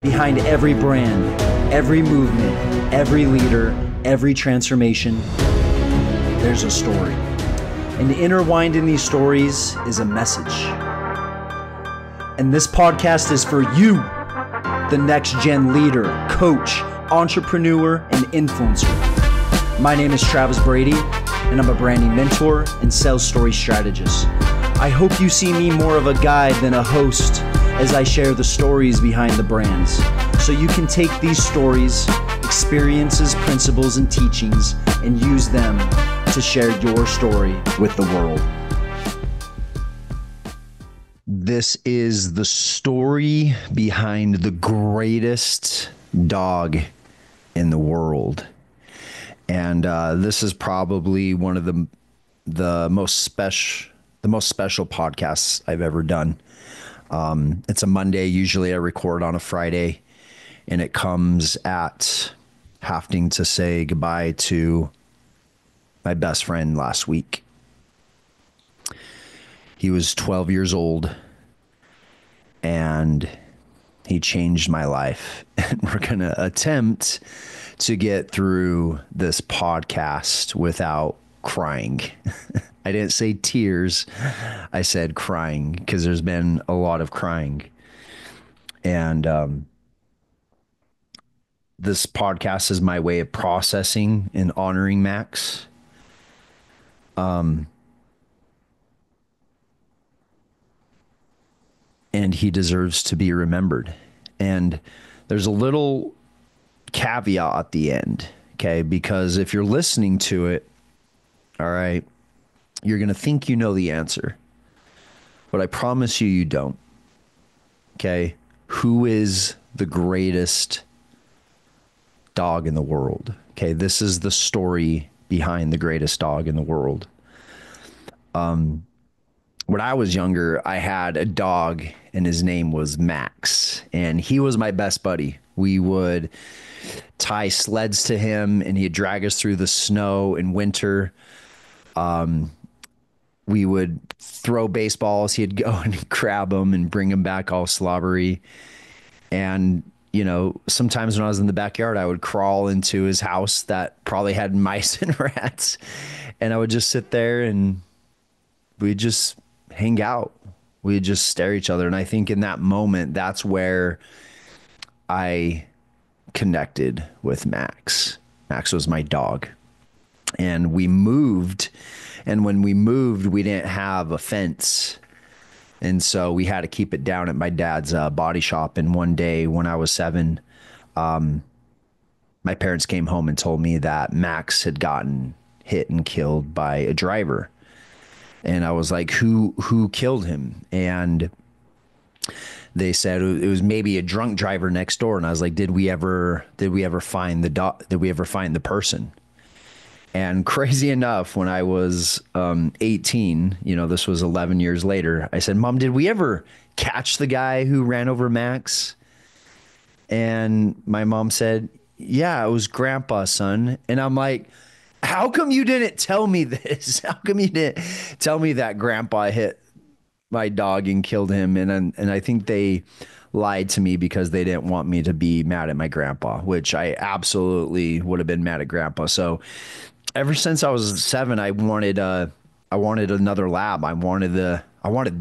Behind every brand, every movement, every leader, every transformation, there's a story. And intertwined in these stories is a message. And this podcast is for you, the next gen leader, coach, entrepreneur, and influencer. My name is Travis Brady, and I'm a branding mentor and sales story strategist. I hope you see me more of a guide than a host as I share the stories behind the brands, so you can take these stories, experiences, principles, and teachings and use them to share your story with the world. This is the story behind the greatest dog in the world. And this is probably one of the most special podcasts I've ever done. It's a Monday. Usually I record on a Friday, and it comes at having to say goodbye to my best friend last week. He was 12 years old, and he changed my life. And we're going to attempt to get through this podcast without crying. I didn't say tears. I said crying, because there's been a lot of crying. And this podcast is my way of processing and honoring Max. And he deserves to be remembered. And there's a little caveat at the end, okay? Because if you're listening to it, all right, you're going to think you know the answer, but I promise you, you don't. Okay. Who is the greatest dog in the world? Okay. This is the story behind the greatest dog in the world. When I was younger, I had a dog, and his name was Max, and he was my best buddy. We would tie sleds to him, and he'd drag us through the snow in winter. We would throw baseballs. He'd go and grab them and bring them back all slobbery. And, you know, sometimes when I was in the backyard, I would crawl into his house that probably had mice and rats. And I would just sit there and we'd just hang out. We'd just stare at each other. And I think in that moment, that's where I connected with Max. Max was my dog. And we moved. And when we moved, we didn't have a fence. And so we had to keep it down at my dad's body shop. And one day when I was 7, my parents came home and told me that Max had gotten hit and killed by a driver. And I was like, who killed him? And they said it was maybe a drunk driver next door. And I was like, did we ever find the dog? Did we ever find the person? And crazy enough, when I was 18, you know, this was 11 years later, I said, Mom, did we ever catch the guy who ran over Max? And my mom said, yeah, it was Grandpa, son. And I'm like, how come you didn't tell me this? How come you didn't tell me that Grandpa hit my dog and killed him? And I think they lied to me because they didn't want me to be mad at my grandpa, which I absolutely would have been mad at Grandpa. So ever since I was 7, I wanted another lab. I wanted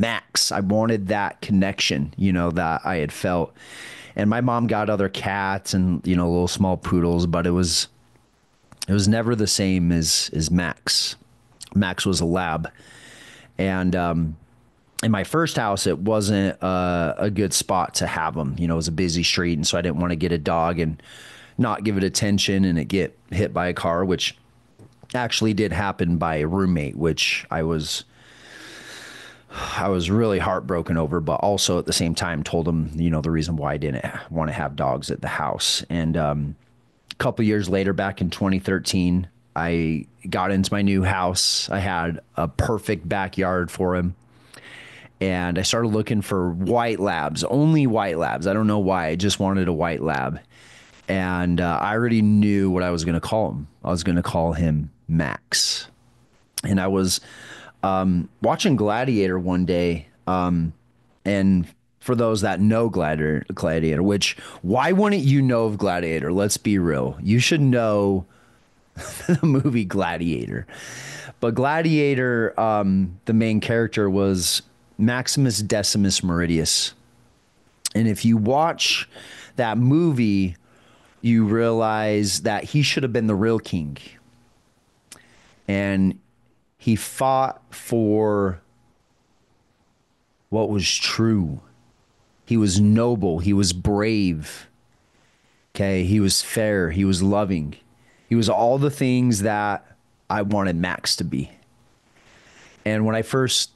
Max. I wanted that connection, you know, that I had felt. And my mom got other cats and, you know, little small poodles, but it was never the same as Max. Max was a lab. And in my first house, it wasn't a good spot to have him. You know, it was a busy street, and so I didn't want to get a dog and not give it attention and it get hit by a car, which actually did happen by a roommate, which I was really heartbroken over, but also at the same time told him, you know, the reason why I didn't want to have dogs at the house. And a couple years later, back in 2013, I got into my new house. I had a perfect backyard for him. And I started looking for white labs, only white labs. I don't know why. I just wanted a white lab. And I already knew what I was going to call him. I was going to call him Max. And I was watching Gladiator one day and for those that know Gladiator, which why wouldn't you know of Gladiator? Let's be real. You should know the movie Gladiator. But Gladiator, the main character was Maximus Decimus Meridius. And if you watch that movie, you realize that he should have been the real king. And he fought for what was true. He was noble. He was brave. Okay. He was fair. He was loving. He was all the things that I wanted Max to be. And when I first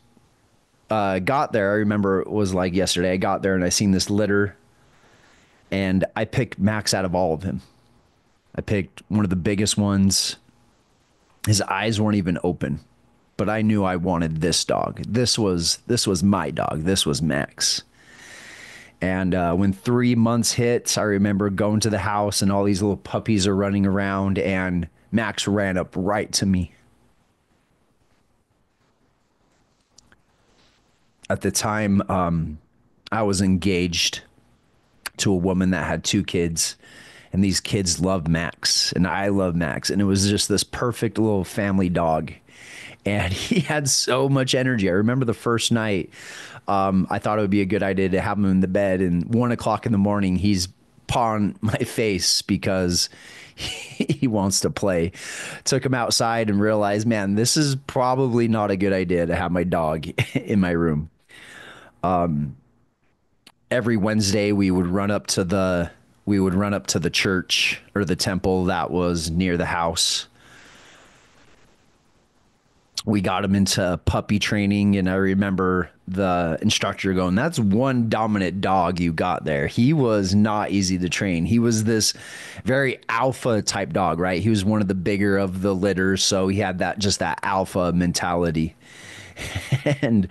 got there, I remember it was like yesterday. I got there and I seen this litter, and I picked Max out of all of him. I picked one of the biggest ones. His eyes weren't even open, but I knew I wanted this dog. This was my dog. This was Max. And when 3 months hit, I remember going to the house and all these little puppies are running around, and Max ran up right to me. At the time, I was engaged to a woman that had 2 kids, and these kids loved Max, and I love Max, and it was just this perfect little family dog. And he had so much energy. I remember the first night, I thought it would be a good idea to have him in the bed, and 1 o'clock in the morning, he's pawing my face because he wants to play. Took him outside and realized, man, this is probably not a good idea to have my dog in my room. Every Wednesday we would run up to the church or the temple that was near the house. We got him into puppy training, and I remember the instructor going, "That's one dominant dog you got there." He was not easy to train. He was this very alpha type dog, right? He was one of the bigger of the litters, so he had that alpha mentality. And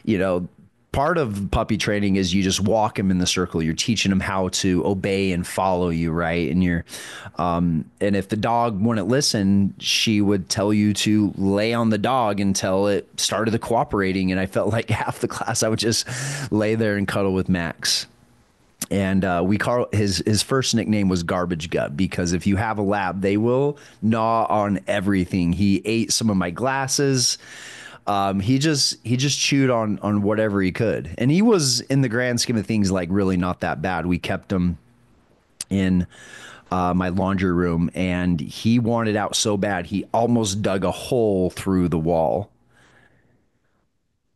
you know, part of puppy training is you just walk him in the circle. You're teaching him how to obey and follow you, right? And and if the dog wouldn't listen, she would tell you to lay on the dog until it started cooperating. And I felt like half the class I would just lay there and cuddle with Max. And we call his first nickname was Garbage Gut, because if you have a lab, they will gnaw on everything. He ate some of my glasses. He just chewed on whatever he could. And he was, in the grand scheme of things, like really not that bad. We kept him in my laundry room, and he wanted out so bad he almost dug a hole through the wall.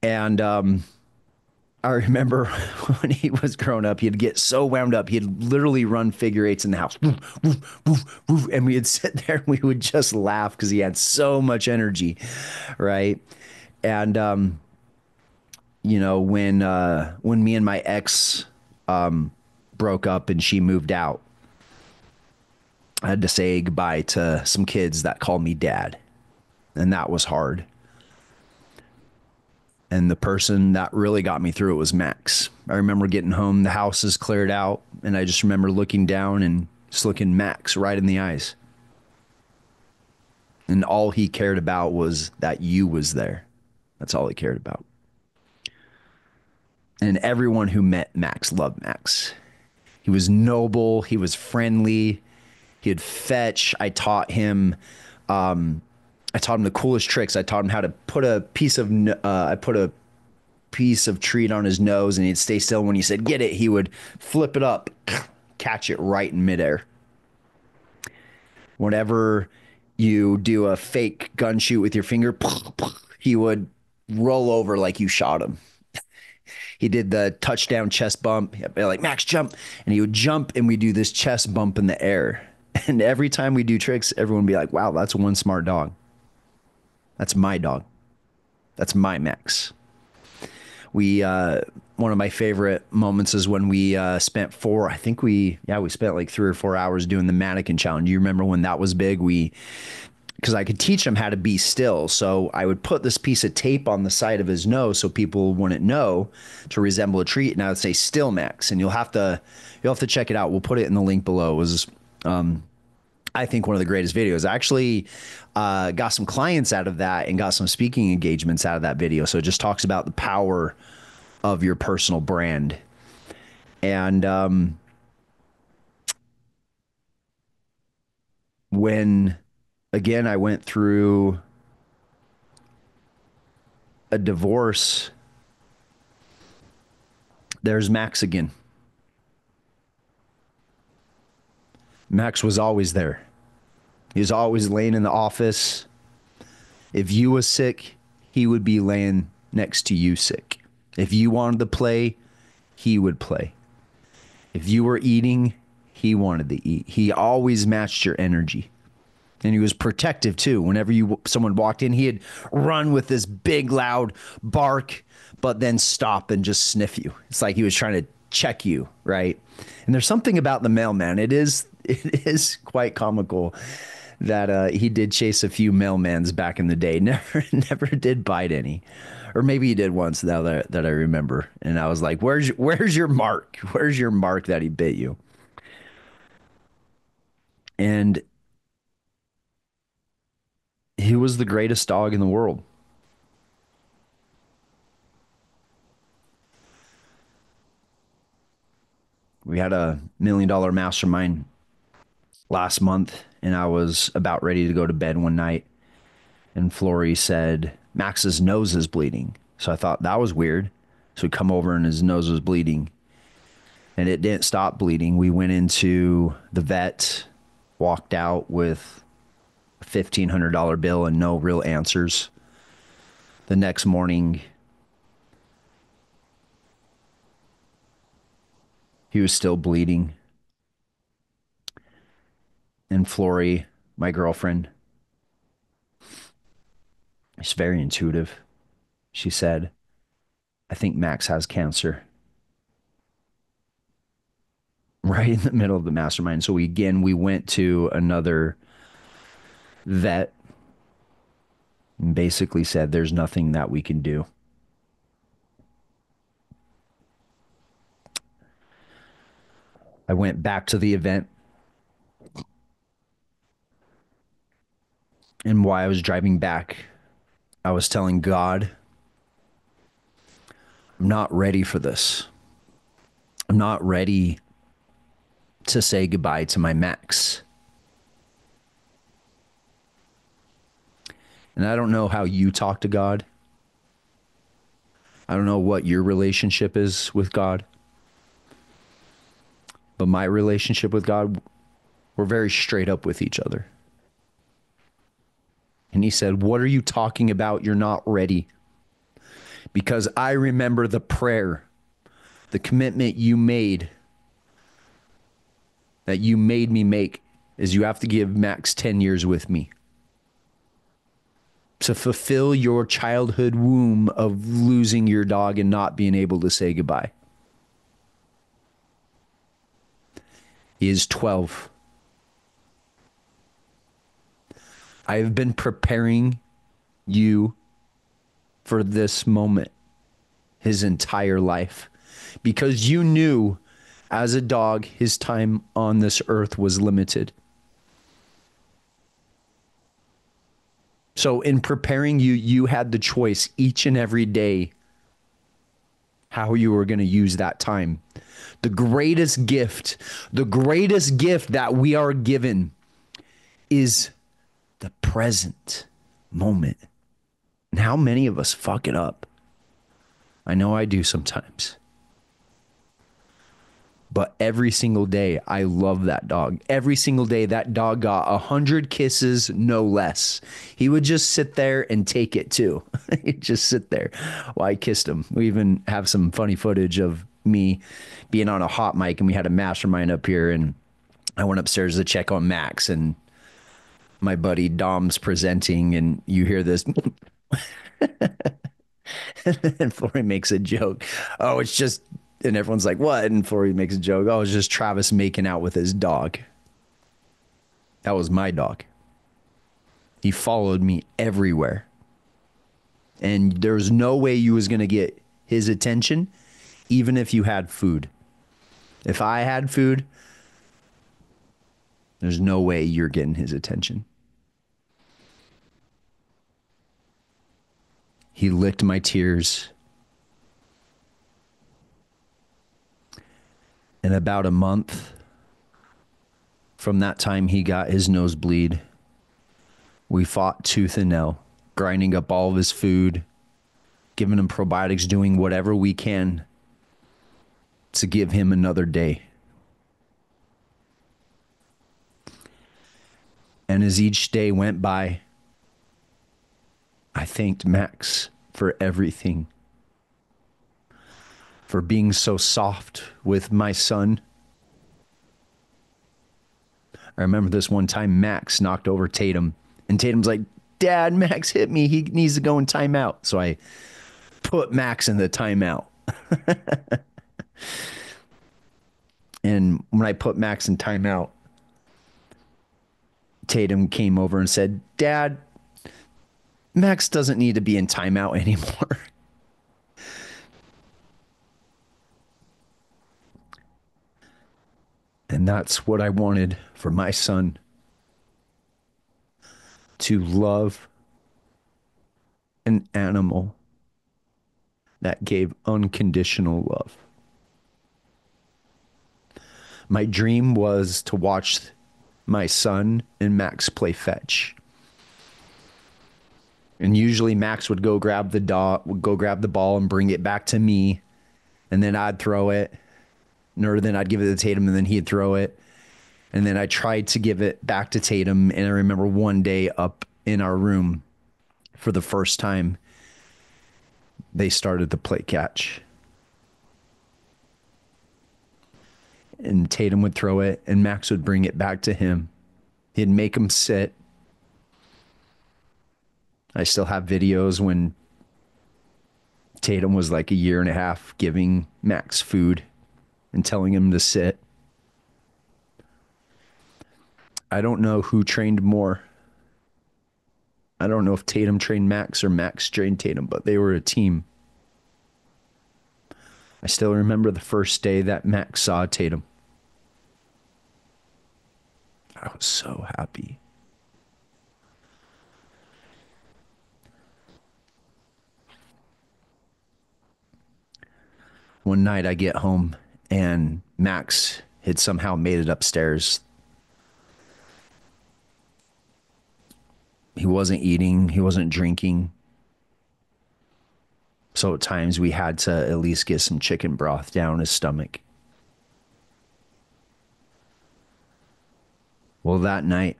And I remember when he was growing up, he'd get so wound up, he'd literally run figure eights in the house. Woof, woof, woof, woof, and we'd sit there and we would just laugh because he had so much energy, right? And you know, when me and my ex broke up and she moved out, I had to say goodbye to some kids that called me dad, and that was hard. And the person that really got me through it was Max. I remember getting home, the house is cleared out, and I just remember looking down and just looking Max right in the eyes. And all he cared about was that you was there. That's all he cared about. And everyone who met Max loved Max. He was noble. He was friendly. He'd fetch. I taught him the coolest tricks. I taught him how to put a piece of treat on his nose, and he'd stay still. When he said, "Get it," he would flip it up, catch it right in midair. Whenever you do a fake gun shoot with your finger, he would roll over like you shot him. He did the touchdown chest bump. He'd be like, "Max, jump." And he would jump, and we do this chest bump in the air. And every time we do tricks, everyone would be like, "Wow, that's one smart dog. That's my dog. That's my Max." One of my favorite moments is when we spent we spent like 3 or 4 hours doing the mannequin challenge. You remember when that was big? Because I could teach him how to be still. So I would put this piece of tape on the side of his nose so people wouldn't know, to resemble a treat. And I would say, "Still, Max." And you'll have to check it out. We'll put it in the link below. It was, I think, one of the greatest videos. I actually got some clients out of that and got some speaking engagements out of that video. So it just talks about the power of your personal brand. And when, again, I went through a divorce, there's Max again. Max was always there. He was always laying in the office. If you was sick, he would be laying next to you sick. If you wanted to play, he would play. If you were eating, he wanted to eat. He always matched your energy. And he was protective too. Whenever someone walked in, he'd run with this big loud bark, but then stop and just sniff you. It's like he was trying to check you, right? And there's something about the mailman. It is quite comical that he did chase a few mailmans back in the day. Never did bite any, or maybe he did once. Now that I remember, and I was like, "Where's your mark? Where's your mark that he bit you?" And he was the greatest dog in the world. We had a $1 million mastermind last month, and I was about ready to go to bed one night, and Flory said Max's nose is bleeding. So I thought that was weird. So we come over and his nose was bleeding, and it didn't stop bleeding. We went into the vet, walked out with a $1,500 bill and no real answers. The next morning, he was still bleeding. And Flory, my girlfriend, is very intuitive. She said, I think Max has cancer. Right in the middle of the mastermind. So we went to another vet and basically said there's nothing that we can do. I went back to the event, and while I was driving back, I was telling God, I'm not ready for this. I'm not ready to say goodbye to my Max. And I don't know how you talk to God. I don't know what your relationship is with God. But my relationship with God, we're very straight up with each other. And he said, what are you talking about? You're not ready. Because I remember the prayer, the commitment you made, that you made me make, is you have to give Max 10 years with me to fulfill your childhood womb of losing your dog and not being able to say goodbye. He is 12. I have been preparing you for this moment his entire life because you knew as a dog his time on this earth was limited. So in preparing you, you had the choice each and every day how you were going to use that time. The greatest gift that we are given is the present moment. And how many of us fuck it up? I know I do sometimes. But every single day, I love that dog. Every single day, that dog got 100 kisses, no less. He would just sit there and take it too. He'd just sit there while I kissed him. We even have some funny footage of me being on a hot mic, and we had a mastermind up here, and I went upstairs to check on Max, and my buddy Dom's presenting, and you hear this. And Flory makes a joke. Oh, it's just, and everyone's like, what? And Flory makes a joke. Oh, it's just Travis making out with his dog. That was my dog. He followed me everywhere. And there was no way you was going to get his attention, even if you had food. If I had food, there's no way you're getting his attention. He licked my tears. In about a month from that time he got his nosebleed, we fought tooth and nail, grinding up all of his food, giving him probiotics, doing whatever we can to give him another day. And as each day went by, I thanked Max for everything, for being so soft with my son. I remember this one time Max knocked over Tatum, and Tatum's like, Dad, Max hit me. He needs to go in timeout. So I put Max in the timeout. And when I put Max in timeout, Tatum came over and said, Dad, Max doesn't need to be in timeout anymore. And that's what I wanted for my son, to love an animal that gave unconditional love. My dream was to watch my son and Max play fetch. And usually Max would go grab the ball and bring it back to me, and then I'd throw it, or then I'd give it to Tatum, and then he'd throw it. And then I tried to give it back to Tatum, and I remember one day up in our room, for the first time, they started to play catch. And Tatum would throw it, and Max would bring it back to him. He'd make him sit. I still have videos when Tatum was like a year and a half, giving Max food and telling him to sit. I don't know who trained more. I don't know if Tatum trained Max or Max trained Tatum, but they were a team. I still remember the first day that Max saw Tatum. I was so happy. One night I get home and Max had somehow made it upstairs. He wasn't eating, he wasn't drinking. So at times we had to at least get some chicken broth down his stomach. Well, that night,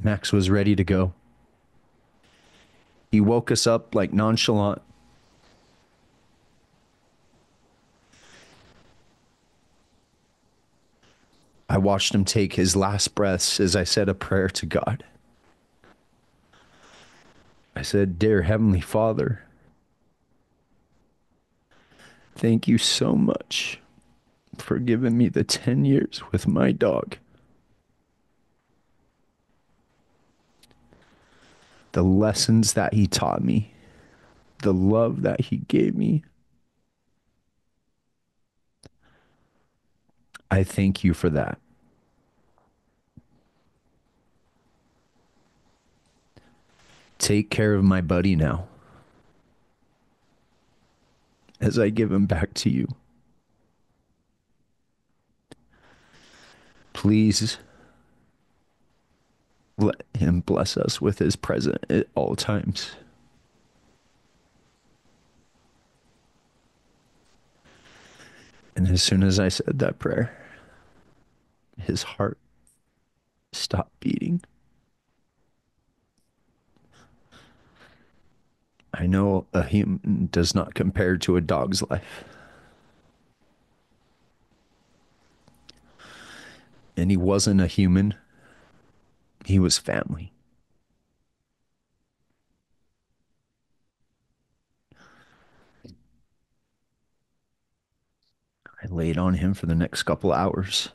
Max was ready to go. He woke us up like nonchalant. I watched him take his last breaths as I said a prayer to God. I said, Dear Heavenly Father, thank you so much for giving me the 10 years with my dog. The lessons that he taught me, the love that he gave me. I thank you for that. Take care of my buddy now as I give him back to you. Please let him bless us with his presence at all times. And as soon as I said that prayer, his heart stopped beating. I know a human does not compare to a dog's life. And he wasn't a human, he was family. I laid on him for the next couple hours,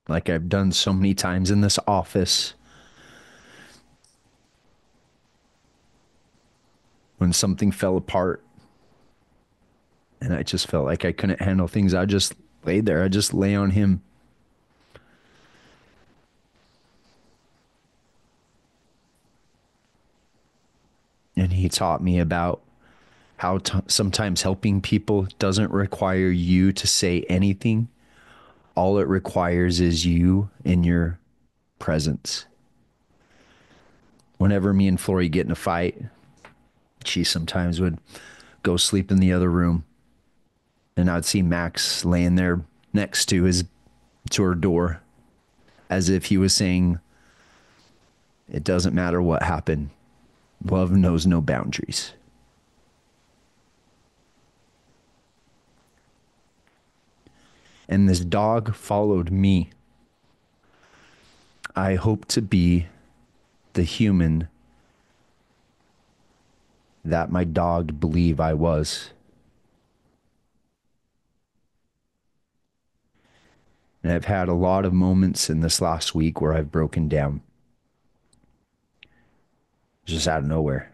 like I've done so many times in this office. When something fell apart and I just felt like I couldn't handle things, I just laid there. I just lay on him. And he taught me about how sometimes helping people doesn't require you to say anything. All it requires is you in your presence. Whenever me and Flory get in a fight, she sometimes would go sleep in the other room, and I'd see Max laying there next to her door, as if he was saying, "It doesn't matter what happened. Love knows no boundaries." And this dog followed me. I hope to be the human that my dog believed I was. And I've had a lot of moments in this last week where I've broken down just out of nowhere.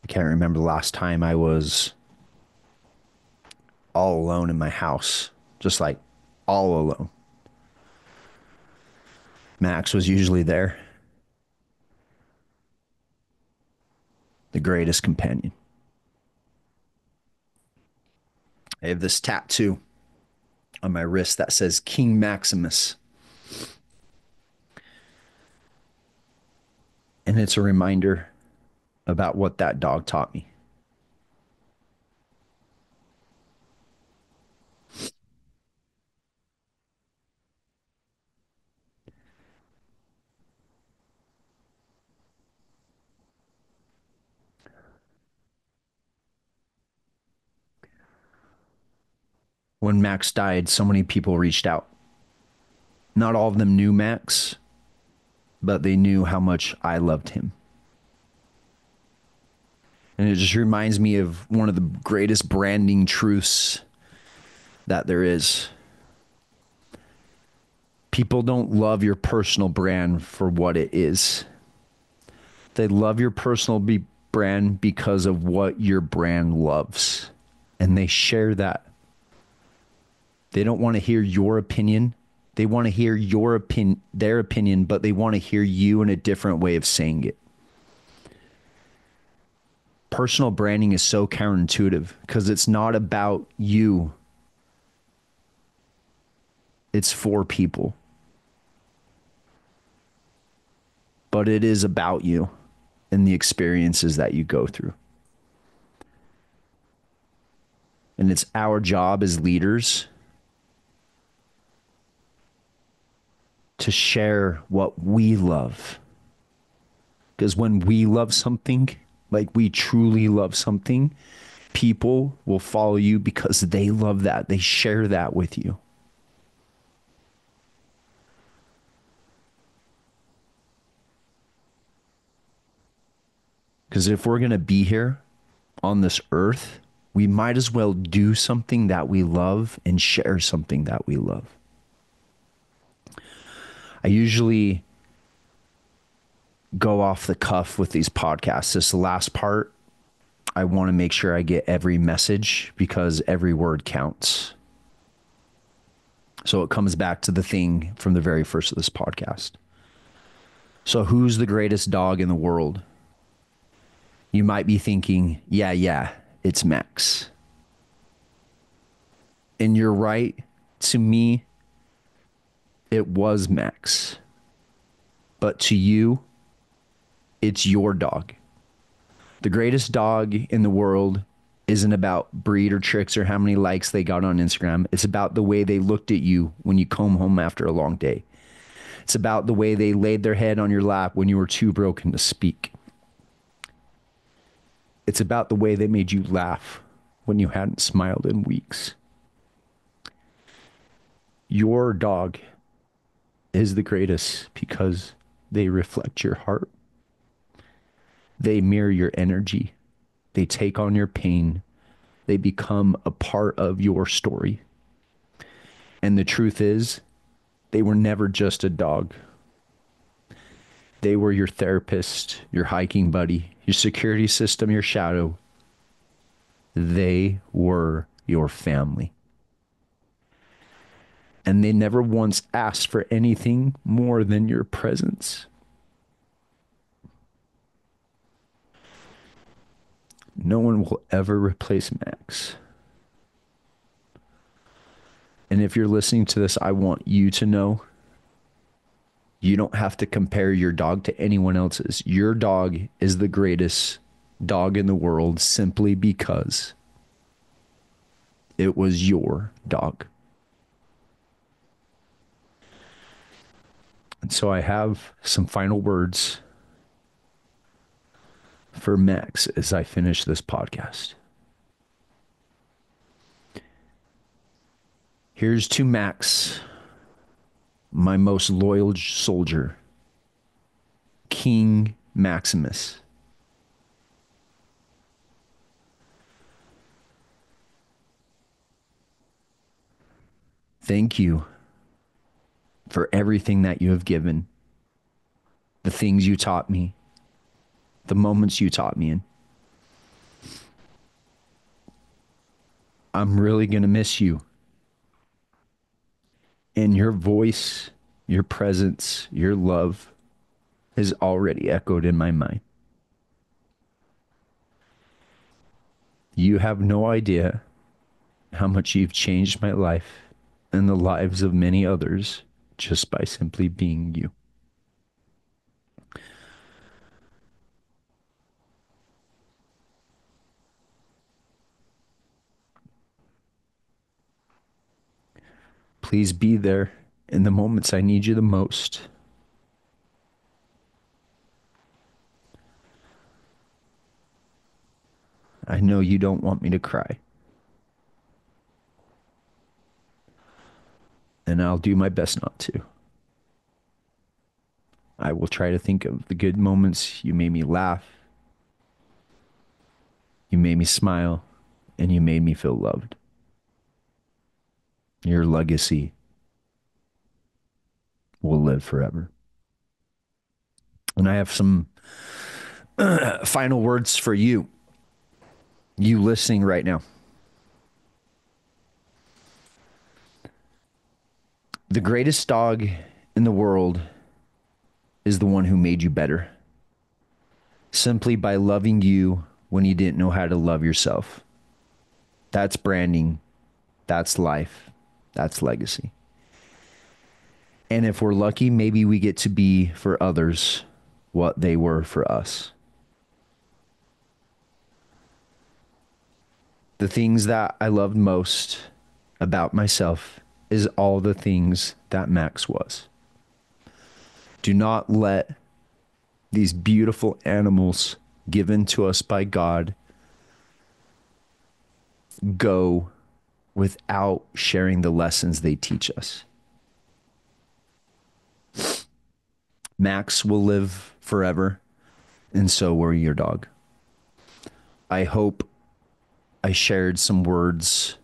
I can't remember the last time I was all alone in my house, just like all alone. Max was usually there, the greatest companion. I have this tattoo on my wrist that says King Maximus. And it's a reminder about what that dog taught me. When Max died, so many people reached out. Not all of them knew Max, but they knew how much I loved him. And it just reminds me of one of the greatest branding truths that there is. People don't love your personal brand for what it is. They love your personal brand because of what your brand loves. And they share that. They don't want to hear your opinion. They want to hear their opinion, but they want to hear you in a different way of saying it. Personal branding is so counterintuitive because it's not about you. It's for people. But it is about you and the experiences that you go through. And it's our job as leaders to share what we love. Because when we love something, like we truly love something, people will follow you because they love that. They share that with you. Because if we're going to be here on this earth, we might as well do something that we love and share something that we love. I usually go off the cuff with these podcasts. This last part, I want to make sure I get every message because every word counts. So it comes back to the thing from the very first of this podcast. So who's the greatest dog in the world? You might be thinking, yeah, it's Max. And you're right. To me, it was Max. But to you, it's your dog. The greatest dog in the world isn't about breed or tricks or how many likes they got on Instagram. It's about the way they looked at you when you come home after a long day. It's about the way they laid their head on your lap when you were too broken to speak. It's about the way they made you laugh when you hadn't smiled in weeks. Your dog is the greatest because they reflect your heart. They mirror your energy. They take on your pain. They become a part of your story. And the truth is, they were never just a dog. They were your therapist, your hiking buddy, your security system, your shadow. They were your family. And they never once asked for anything more than your presence. No one will ever replace Max. And if you're listening to this, I want you to know you don't have to compare your dog to anyone else's. Your dog is the greatest dog in the world simply because it was your dog. And so I have some final words for Max as I finish this podcast. Here's to Max, my most loyal soldier, King Maximus. Thank you for everything that you have given, the things you taught me, the moments you taught me in. I'm really going to miss you. And your voice, your presence, your love has already echoed in my mind. You have no idea how much you've changed my life and the lives of many others just by simply being you. Please be there in the moments I need you the most. I know you don't want me to cry. And I'll do my best not to. I will try to think of the good moments. You made me laugh. You made me smile. And you made me feel loved. Your legacy will live forever. And I have some final words for you. You listening right now. The greatest dog in the world is the one who made you better. Simply by loving you when you didn't know how to love yourself. That's branding. That's life. That's legacy. And if we're lucky, maybe we get to be for others what they were for us. The things that I loved most about myself is all the things that Max was. Do not let these beautiful animals given to us by God go without sharing the lessons they teach us. Max will live forever, and so will your dog. I hope I shared some words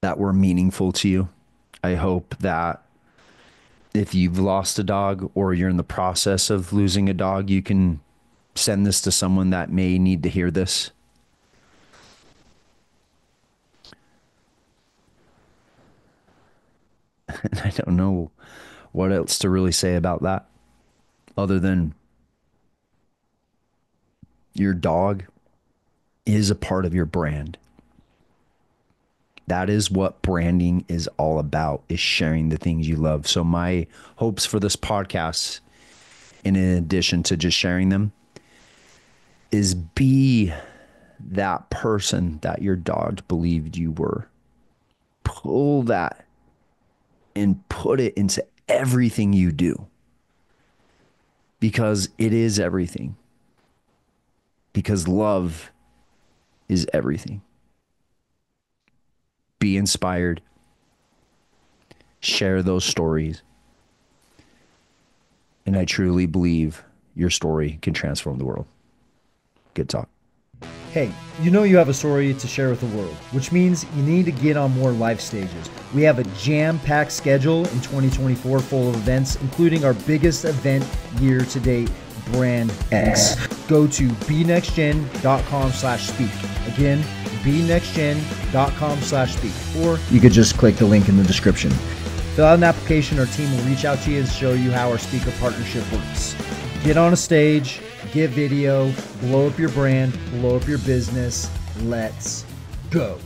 that were meaningful to you. I hope that if you've lost a dog or you're in the process of losing a dog, you can send this to someone that may need to hear this. And I don't know what else to really say about that other than your dog is a part of your brand. That is what branding is all about, is sharing the things you love. So my hopes for this podcast, in addition to just sharing them, is be that person that your dog believed you were. Pull that and put it into everything you do. Because it is everything. Because love is everything. Be inspired. Share those stories. And I truly believe your story can transform the world. Good talk. Hey, you know you have a story to share with the world, which means you need to get on more life stages. We have a jam-packed schedule in 2024 full of events, including our biggest event year to date, Brand X. Go to benextgen.com/speak. Again, benextgen.com/speak. Or you could just click the link in the description. Fill out an application. Our team will reach out to you and show you how our speaker partnership works. Get on a stage, get video, blow up your brand, blow up your business. Let's go.